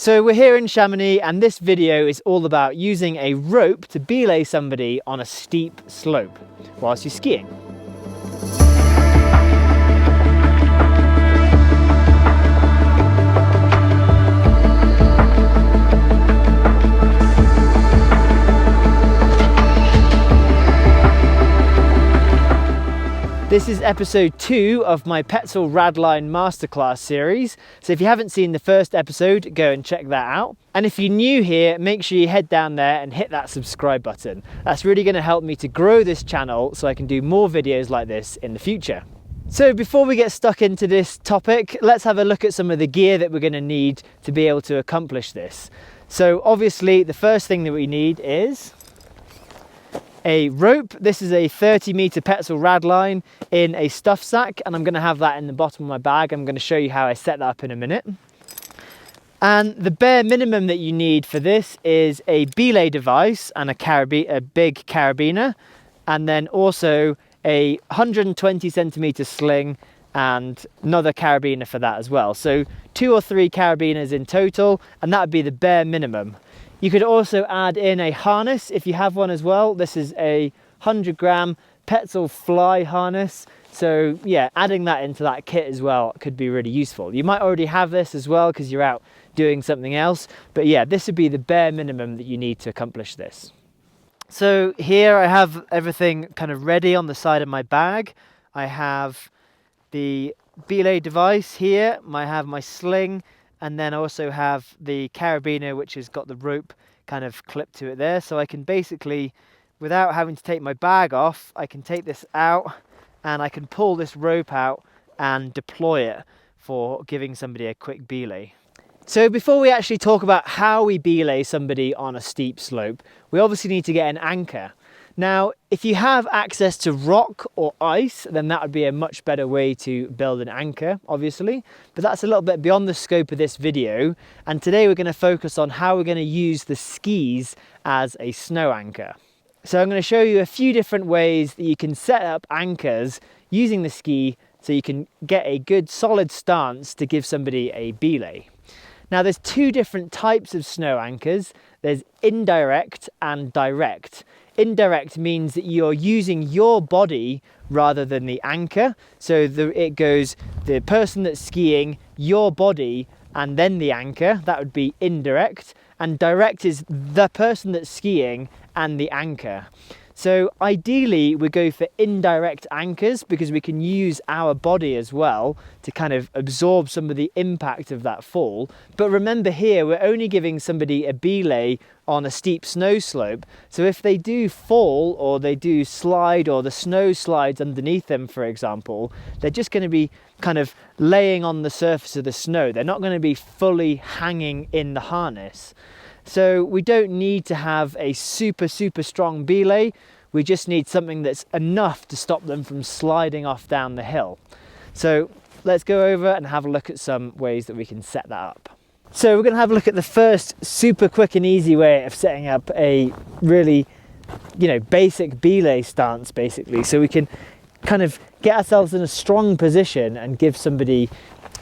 So we're here in Chamonix and this video is all about using a rope to belay somebody on a steep slope whilst you're skiing. This is episode 2 of my Petzl Radline masterclass series. So if you haven't seen the first episode, go and check that out. And if you're new here, make sure you head down there and hit that subscribe button. That's really going to help me to grow this channel so I can do more videos like this in the future. So before we get stuck into this topic, let's have a look at some of the gear that we're going to need to be able to accomplish this. So obviously the first thing that we need is a rope. This is a 30-meter Petzl Radline in a stuff sack, and I'm going to have that in the bottom of my bag. I'm going to show you how I set that up in a minute. And the bare minimum that you need for this is a belay device and a big carabiner, and then also a 120 centimeter sling and another carabiner for that as well. So 2 or 3 carabiners in total, and that would be the bare minimum. You could also add in a harness if you have one as well. This is a 100-gram Petzl fly harness. So yeah, adding that into that kit as well could be really useful. You might already have this as well because you're out doing something else. But yeah, this would be the bare minimum that you need to accomplish this. So here I have everything kind of ready on the side of my bag. I have the belay device here. I have my sling. And then I also have the carabiner, which has got the rope kind of clipped to it there. So I can basically, without having to take my bag off, I can take this out and I can pull this rope out and deploy it for giving somebody a quick belay. So before we actually talk about how we belay somebody on a steep slope, we obviously need to get an anchor. Now, if you have access to rock or ice, then that would be a much better way to build an anchor, obviously. But that's a little bit beyond the scope of this video. And today we're going to focus on how we're going to use the skis as a snow anchor. So I'm going to show you a few different ways that you can set up anchors using the ski so you can get a good solid stance to give somebody a belay. Now, there's 2 different types of snow anchors. There's indirect and direct. Indirect means that you're using your body rather than the anchor. So it goes the person that's skiing, your body, and then the anchor. That would be indirect. And direct is the person that's skiing and the anchor. So ideally we go for indirect anchors because we can use our body as well to kind of absorb some of the impact of that fall. But remember here, we're only giving somebody a belay on a steep snow slope. So if they do fall or they do slide or the snow slides underneath them, for example, they're just going to be kind of laying on the surface of the snow. They're not going to be fully hanging in the harness. So we don't need to have a super strong belay. We just need something that's enough to stop them from sliding off down the hill. So let's go over and have a look at some ways that we can set that up. So we're going to have a look at the first super quick and easy way of setting up a really, basic belay stance basically. So we can kind of get ourselves in a strong position and give somebody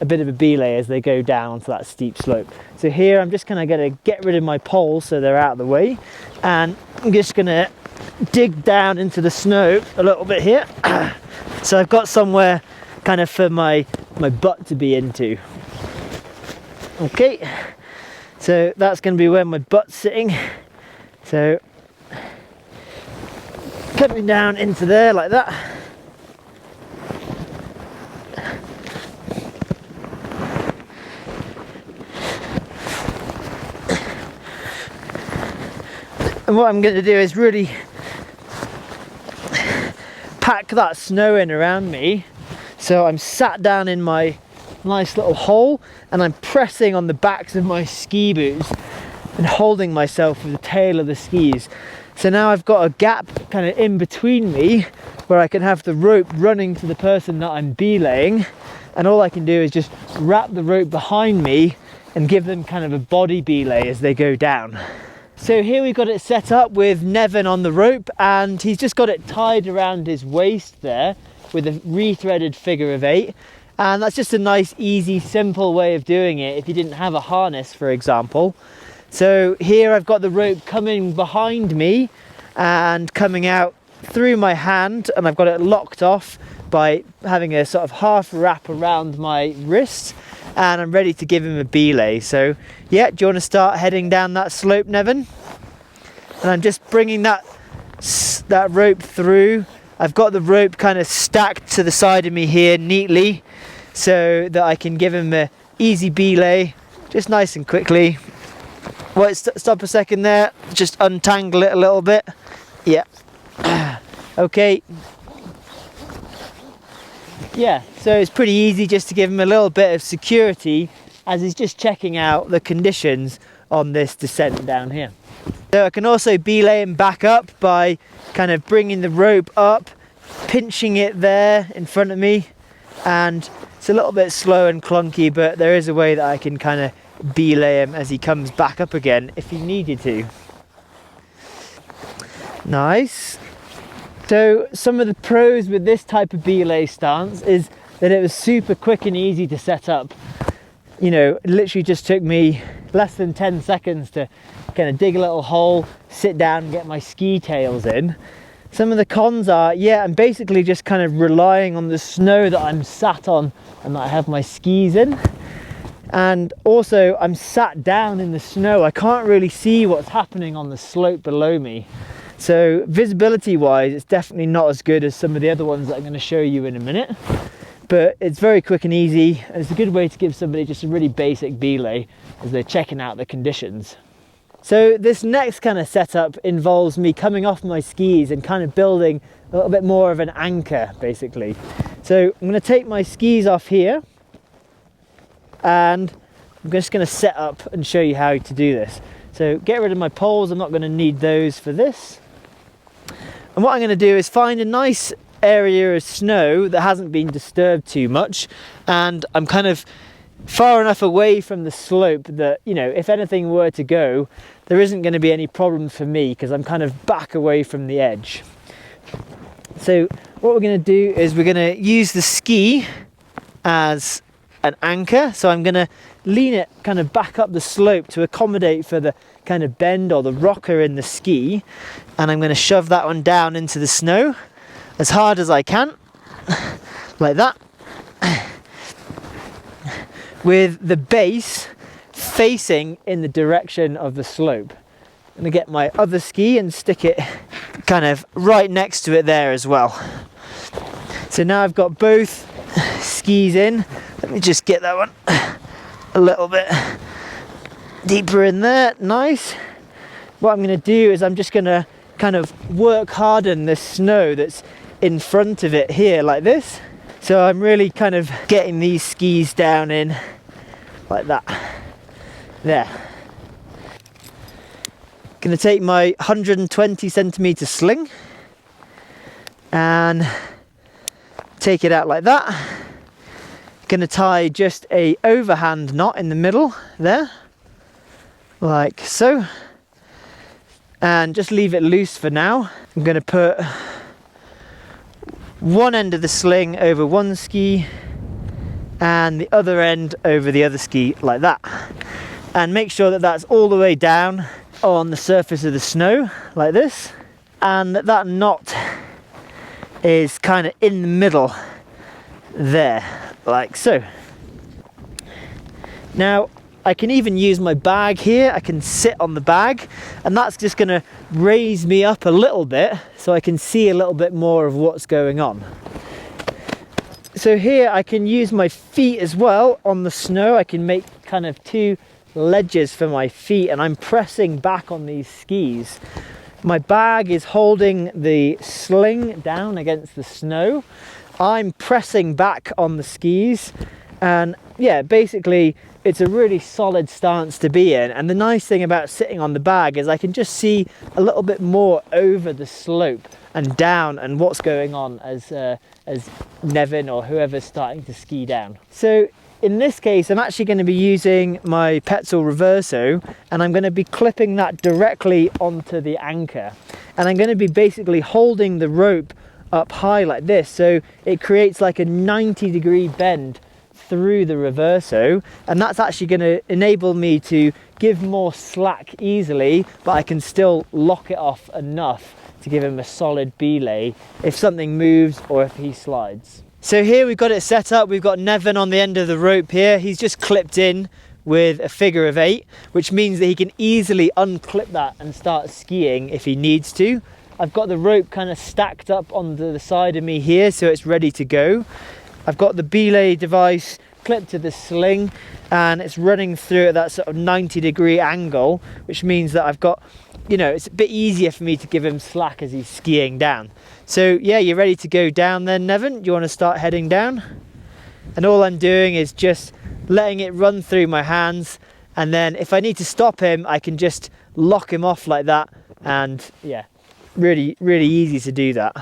a bit of a belay as they go down onto that steep slope. So here I'm just going to get rid of my poles so they're out of the way, and I'm just going to dig down into the snow a little bit here. So I've got somewhere kind of for my butt to be into. Okay, so that's going to be where my butt's sitting. So coming down into there like that. And what I'm going to do is really pack that snow in around me. So I'm sat down in my nice little hole and I'm pressing on the backs of my ski boots and holding myself with the tail of the skis. So now I've got a gap kind of in between me where I can have the rope running to the person that I'm belaying, and all I can do is just wrap the rope behind me and give them kind of a body belay as they go down. So here we've got it set up with Nevin on the rope, and he's just got it tied around his waist there with a rethreaded figure of 8. And that's just a nice, easy, simple way of doing it if you didn't have a harness, for example. So here I've got the rope coming behind me and coming out through my hand, and I've got it locked off by having a sort of half wrap around my wrist, and I'm ready to give him a belay. So yeah, do you want to start heading down that slope, Nevin? And I'm just bringing that rope through. I've got the rope kind of stacked to the side of me here neatly so that I can give him a easy belay, just nice and quickly. Wait, stop a second there, just untangle it a little bit. Yeah. Okay. Yeah, so it's pretty easy just to give him a little bit of security as he's just checking out the conditions on this descent down here. So I can also belay him back up by kind of bringing the rope up, pinching it there in front of me, and it's a little bit slow and clunky, but there is a way that I can kind of belay him as he comes back up again if he needed to. Nice. So some of the pros with this type of belay stance is that it was super quick and easy to set up. You know, it literally just took me less than 10 seconds to kind of dig a little hole, sit down and get my ski tails in. Some of the cons are, yeah, I'm basically just kind of relying on the snow that I'm sat on and that I have my skis in. And also I'm sat down in the snow. I can't really see what's happening on the slope below me. So visibility wise, it's definitely not as good as some of the other ones that I'm going to show you in a minute. But it's very quick and easy, and it's a good way to give somebody just a really basic belay as they're checking out the conditions. So this next kind of setup involves me coming off my skis and kind of building a little bit more of an anchor, basically. So I'm going to take my skis off here, and I'm just going to set up and show you how to do this. So get rid of my poles, I'm not going to need those for this. And what I'm going to do is find a nice area of snow that hasn't been disturbed too much, and I'm kind of far enough away from the slope that, you know, if anything were to go, there isn't going to be any problem for me because I'm kind of back away from the edge. So what we're going to do is we're going to use the ski as an anchor. So I'm going to lean it kind of back up the slope to accommodate for the kind of bend or the rocker in the ski, and I'm going to shove that one down into the snow as hard as I can, like that, with the base facing in the direction of the slope. I'm going to get my other ski and stick it kind of right next to it there as well. So now I've got both skis in. Let me just get that one a little bit deeper in there. Nice. What I'm going to do is I'm just going to kind of work harden this snow that's in front of it here like this. So I'm really kind of getting these skis down in like that. There. Going to take my 120 centimeter sling and take it out like that. Going to tie just a overhand knot in the middle there, like so, and just leave it loose for now. I'm going to put one end of the sling over one ski and the other end over the other ski like that, and make sure that that's all the way down on the surface of the snow like this, and that knot is kind of in the middle there, like so. Now I can even use my bag here. I can sit on the bag, and that's just going to raise me up a little bit so I can see a little bit more of what's going on. So here I can use my feet as well on the snow. I can make kind of two ledges for my feet, and I'm pressing back on these skis. My bag is holding the sling down against the snow. I'm pressing back on the skis, and yeah, basically it's a really solid stance to be in. And the nice thing about sitting on the bag is I can just see a little bit more over the slope and down and what's going on as Nevin or whoever's starting to ski down. So in this case, I'm actually going to be using my Petzl Reverso, and I'm going to be clipping that directly onto the anchor. And I'm going to be basically holding the rope up high like this, so it creates like a 90-degree bend through the reverso, and that's actually going to enable me to give more slack easily, but I can still lock it off enough to give him a solid belay if something moves or if he slides. So here we've got it set up. We've got Nevin on the end of the rope here. He's just clipped in with a figure of 8, which means that he can easily unclip that and start skiing if he needs to. I've got the rope kind of stacked up on the side of me here, so it's ready to go. I've got the belay device clipped to the sling, and it's running through at that sort of 90-degree angle, which means that I've got, you know, it's a bit easier for me to give him slack as he's skiing down. So yeah, you're ready to go down then, Nevin? Do you want to start heading down? And all I'm doing is just letting it run through my hands, and then if I need to stop him, I can just lock him off like that, and yeah, really easy to do that.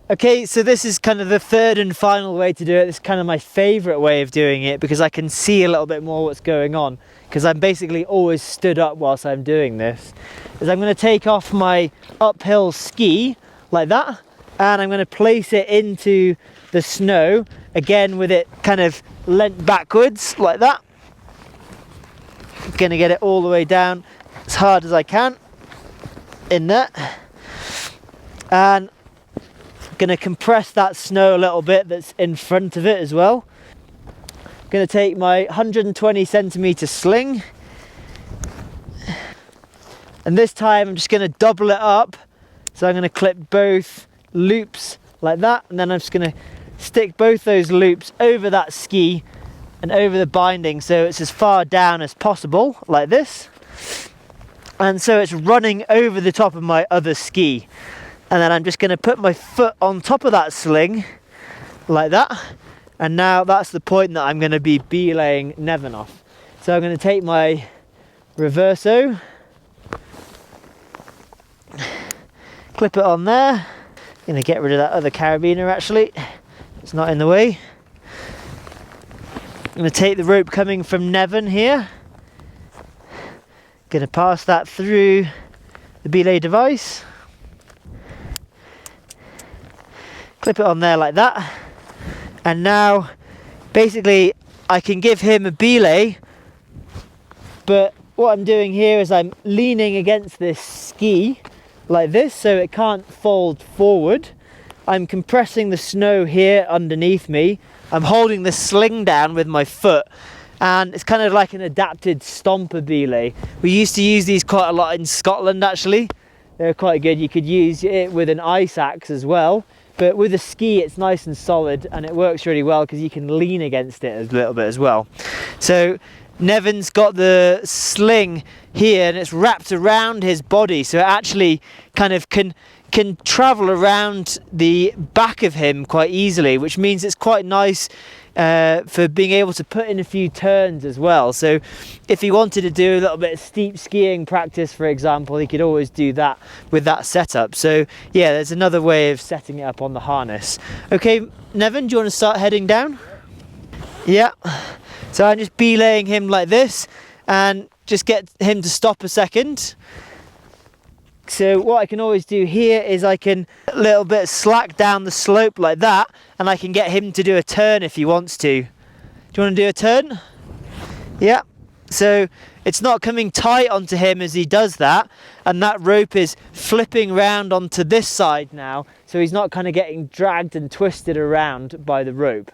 Okay, so this is kind of the third and final way to do it. This is kind of my favorite way of doing it because I can see a little bit more what's going on, because I'm basically always stood up whilst I'm doing this. Is I'm going to take off my uphill ski like that, and I'm going to place it into the snow again with it kind of leant backwards like that. I'm going to get it all the way down as hard as I can in there, and I'm going to compress that snow a little bit that's in front of it as well. I'm going to take my 120 centimeter sling, and this time I'm just going to double it up. So I'm going to clip both loops like that, and then I'm just going to stick both those loops over that ski and over the binding so it's as far down as possible like this, and so it's running over the top of my other ski. And then I'm just going to put my foot on top of that sling like that, and now that's the point that I'm going to be belaying Nevin off. So I'm going to take my reverso, clip it on there. I'm going to get rid of that other carabiner actually, it's not in the way. I'm going to take the rope coming from Nevin here, going to pass that through the belay device, clip it on there like that, and now basically I can give him a belay, but what I'm doing here is I'm leaning against this ski like this so it can't fold forward. I'm compressing the snow here underneath me. I'm holding the sling down with my foot, and it's kind of like an adapted stomper belay. We used to use these quite a lot in Scotland actually. They're quite good. You could use it with an ice axe as well. But with a ski, it's nice and solid, and it works really well because you can lean against it a little bit as well. So Nevin's got the sling here, and it's wrapped around his body, so it actually kind of can travel around the back of him quite easily, which means it's quite nice for being able to put in a few turns as well. So if he wanted to do a little bit of steep skiing practice, for example, he could always do that with that setup. So yeah, there's another way of setting it up on the harness. Okay, Nevin, do you want to start heading down? Yeah. So I'm just belaying him like this, and just get him to stop a second. So what I can always do here is I can a little bit slack down the slope like that, and I can get him to do a turn if he wants to. Do you want to do a turn? Yeah. So it's not coming tight onto him as he does that, and that rope is flipping round onto this side now, so he's not kind of getting dragged and twisted around by the rope.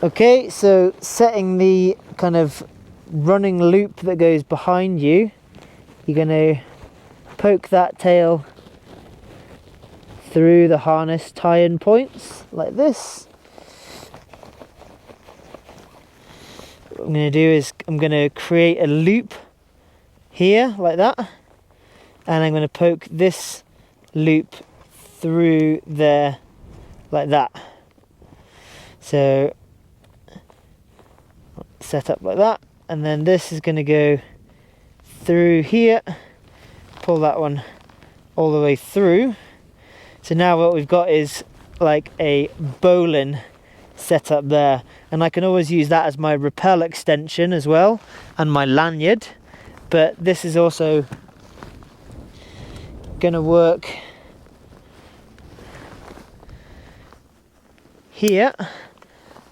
Okay, so setting the kind of running loop that goes behind you, you're going to poke that tail through the harness tie-in points like this. What I'm going to do is I'm going to create a loop here like that, and I'm going to poke this loop through there like that. So set up like that, and then this is going to go through here, pull that one all the way through. So now what we've got is like a bowline set up there, and I can always use that as my rappel extension as well, and my lanyard. But this is also going to work here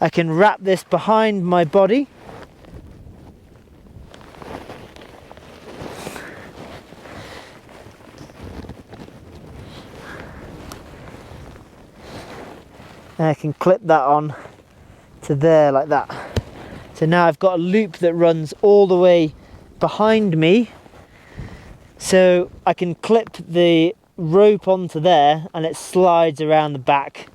I can wrap this behind my body. And I can clip that on to there like that. So now I've got a loop that runs all the way behind me. So I can clip the rope onto there and it slides around the back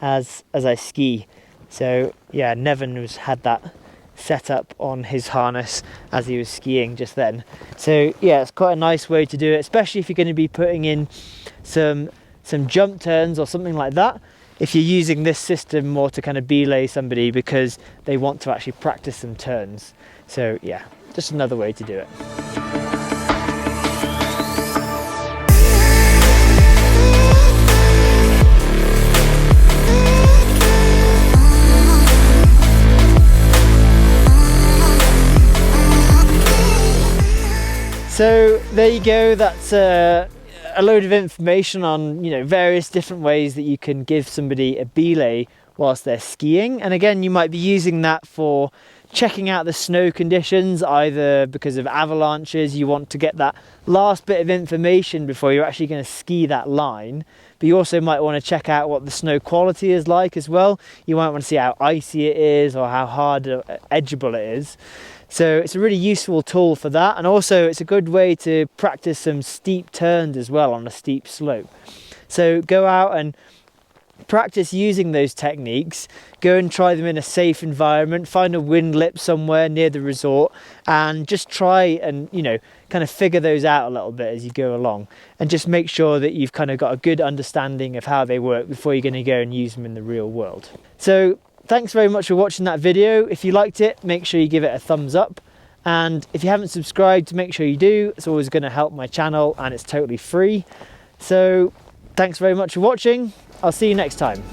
as I ski. So yeah, Nevin has had that set up on his harness as he was skiing just then. So yeah, it's quite a nice way to do it, especially if you're going to be putting in some jump turns or something like that. If you're using this system more to kind of belay somebody because they want to actually practice some turns. So yeah, just another way to do it. So there you go, that's a load of information on, you know, various different ways that you can give somebody a belay whilst they're skiing. And again, you might be using that for checking out the snow conditions, either because of avalanches, you want to get that last bit of information before you're actually going to ski that line. But you also might want to check out what the snow quality is like as well. You might want to see how icy it is or how hard or edgeable it is. So it's a really useful tool for that, and also it's a good way to practice some steep turns as well on a steep slope. So go out and practice using those techniques, go and try them in a safe environment, find a wind lip somewhere near the resort and just try and, you know, kind of figure those out a little bit as you go along, and just make sure that you've kind of got a good understanding of how they work before you're going to go and use them in the real world. So thanks very much for watching that video. If you liked it, make sure you give it a thumbs up. And if you haven't subscribed, make sure you do. It's always going to help my channel and it's totally free. So thanks very much for watching. I'll see you next time.